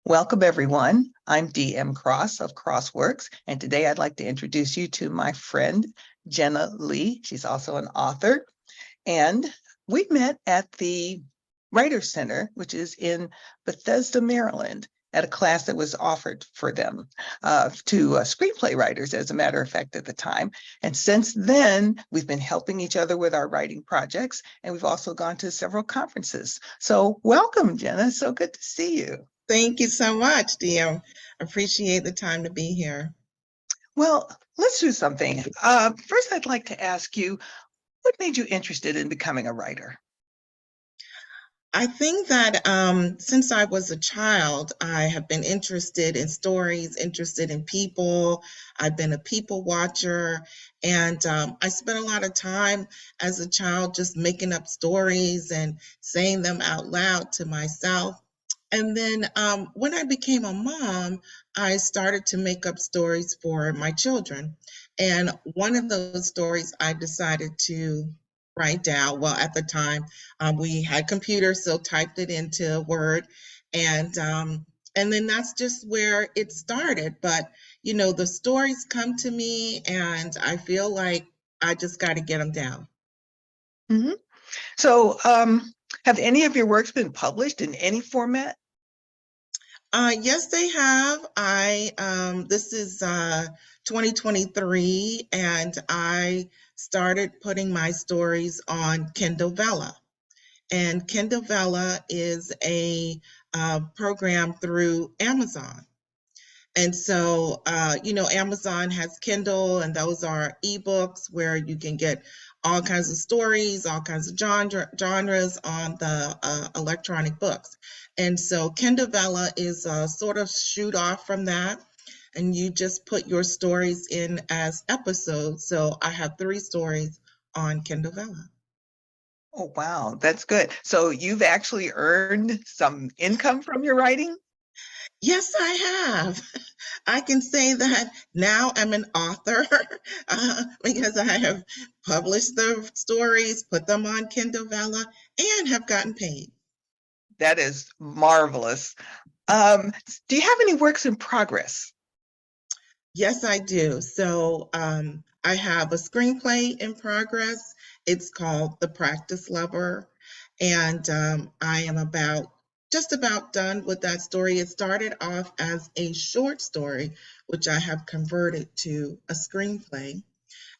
Welcome, everyone. I'm Dee Cross of CrossWorks, and today I'd like to introduce you to my friend, Jenna Lee. She's also an author, and we met at the Writer's Center, which is in Bethesda, Maryland, at a class that was offered for them to screenplay writers, as a matter of fact, at the time. And since then, we've been helping each other with our writing projects, and we've also gone to several conferences. So welcome, Jenna. So good to see you. Thank you so much, Dee. Appreciate the time to be here. Well, let's do something. First, I'd like to ask you, what made you interested in becoming a writer? I think that since I was a child, I have been interested in stories, interested in people. I've been a people watcher, and I spent a lot of time as a child just making up stories and saying them out loud to myself. And then when I became a mom, I started to make up stories for my children. And one of those stories I decided to write down. Well, at the time, we had computers, so typed it into Word, and and then that's just where it started. But the stories come to me, and I feel like I just got to get them down. Mm-hmm. So, have any of your works been published in any format? Yes, they have. This is 2023, and I started putting my stories on Kindle Vella. And Kindle Vella is a program through Amazon. And so, Amazon has Kindle, and those are ebooks where you can get all kinds of stories, all kinds of genres on the electronic books. And so, Kindle Vella is a sort of shoot off from that, and you just put your stories in as episodes. So, I have 3 stories on Kindle Vella. Oh, wow, that's good. So you've actually earned some income from your writing? Yes, I have. I can say that now I'm an author because I have published the stories, put them on Kindle Vella, and have gotten paid. That is marvelous. Do you have any works in progress? Yes, I do. So I have a screenplay in progress. It's called The Practice Lover, and I am just about done with that story. It started off as a short story, which I have converted to a screenplay,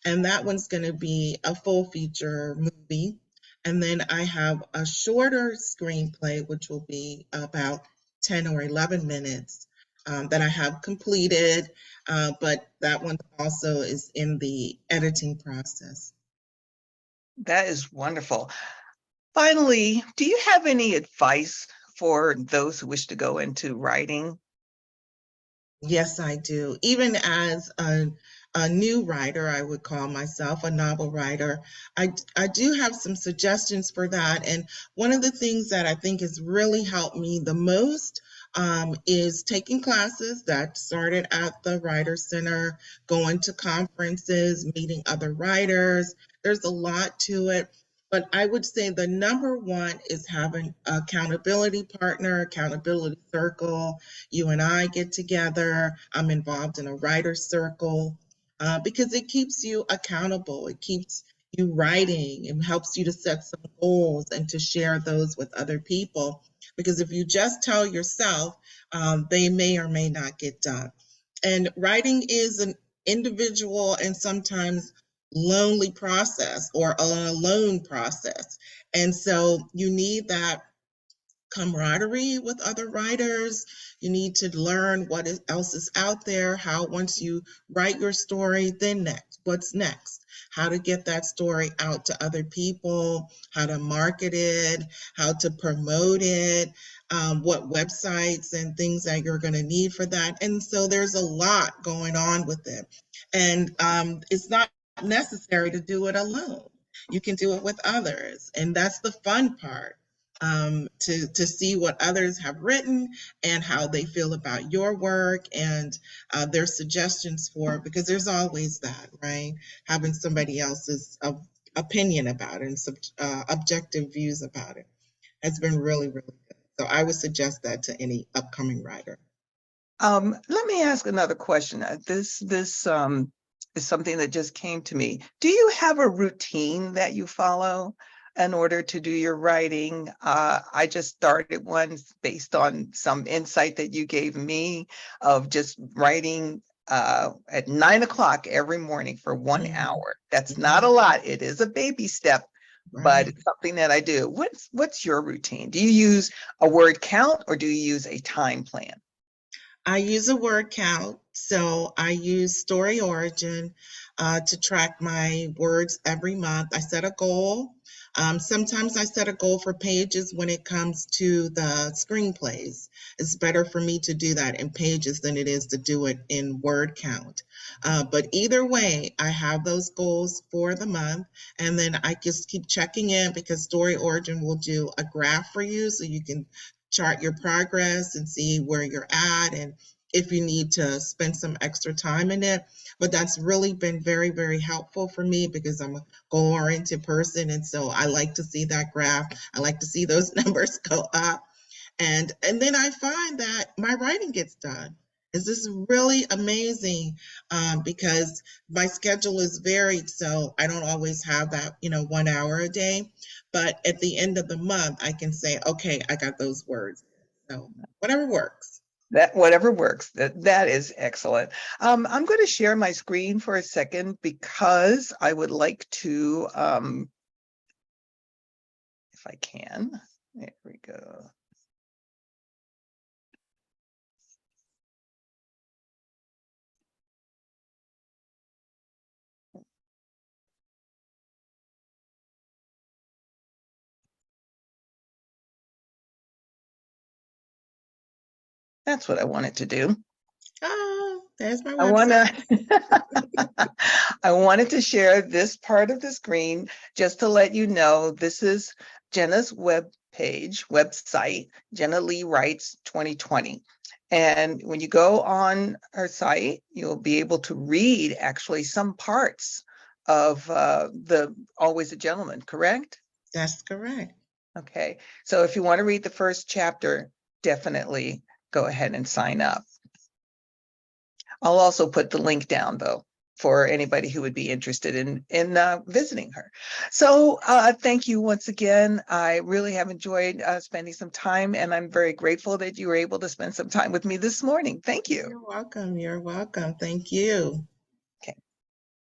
and that one's going to be a full feature movie. And then I have a shorter screenplay, which will be about 10 or 11 minutes that I have completed, but that one also is in the editing process. That is wonderful. Finally, do you have any advice for those who wish to go into writing? Yes, I do. Even as a new writer, I would call myself a novel writer. I do have some suggestions for that. And one of the things that I think has really helped me the most is taking classes that started at the Writer's Center, going to conferences, meeting other writers. There's a lot to it. But I would say the number one is having accountability partner, accountability circle. You and I get together. I'm involved in a writer's circle because it keeps you accountable. It keeps you writing. It helps you to set some goals and to share those with other people. Because if you just tell yourself, they may or may not get done. And writing is an individual and sometimes lonely process or an alone process. And so you need that camaraderie with other writers. You need to learn else is out there, how once you write your story, then next, what's next? How to get that story out to other people, how to market it, how to promote it, what websites and things that you're going to need for that. And so there's a lot going on with it. And it's not necessary to do it alone. You can do it with others. And that's the fun part, to see what others have written and how they feel about your work and their suggestions for it, because there's always that, right? Having somebody else's opinion about it and objective views about it has been really, really good. So I would suggest that to any upcoming writer. Let me ask another question. This is something that just came to me. Do you have a routine that you follow in order to do your writing? I just started one based on some insight that you gave me of just writing at 9 o'clock every morning for 1 hour. That's not a lot. It is a baby step, but Right. it's something that I do. What's your routine? Do you use a word count or do you use a time plan? I use a word count. So I use Story Origin to track my words every month. I set a goal. Sometimes I set a goal for pages when it comes to the screenplays. It's better for me to do that in pages than it is to do it in word count. But either way, I have those goals for the month. And then I just keep checking in because Story Origin will do a graph for you so you can chart your progress and see where you're at and if you need to spend some extra time in it. But that's really been very, very helpful for me because I'm a goal-oriented person. And so I like to see that graph. I like to see those numbers go up. And then I find that my writing gets done. This is really amazing because my schedule is varied, so I don't always have that 1 hour a day. But at the end of the month, I can say, okay, I got those words. So whatever works. That whatever works. That is excellent. I'm going to share my screen for a second because I would like to, if I can. There we go. That's what I wanted to do. Oh, there's my I want website. to, I wanted to share this part of the screen just to let you know this is Jenna's website, Jenna Lee Writes 2020. And when you go on her site, you'll be able to read actually some parts of the Always a Gentleman, correct? That's correct. Okay, so if you want to read the first chapter, definitely go ahead and sign up. I'll also put the link down though for anybody who would be interested in visiting her. So thank you once again. I really have enjoyed spending some time, and I'm very grateful that you were able to spend some time with me this morning. Thank you. You're welcome. You're welcome. Thank you.